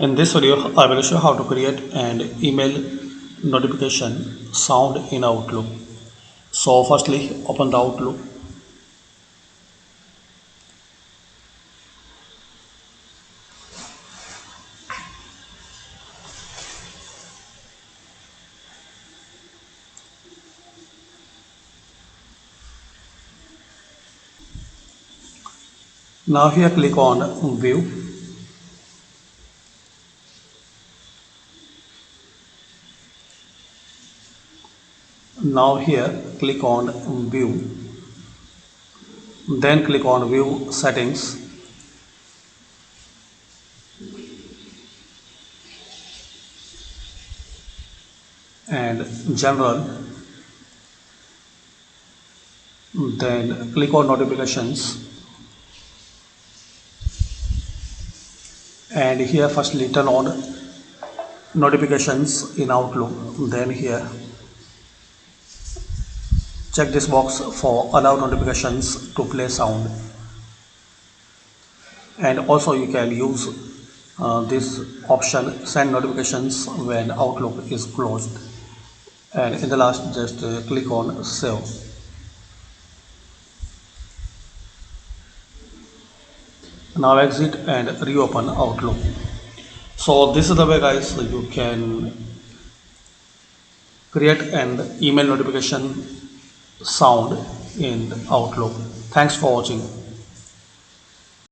In this video, I will show how to create an email notification sound in Outlook. So firstly, open the Outlook. Now here click on View. Now here click on View. Then click on View Settings and General. Then click on Notifications and here firstly turn on notifications in Outlook. Then here check this box for allow notifications to play sound, and also you can use this option send notifications when Outlook is closed, and in the last just click on save. Now exit and reopen Outlook. So this is the way guys you can create an email notification sound in Outlook. Thanks for watching.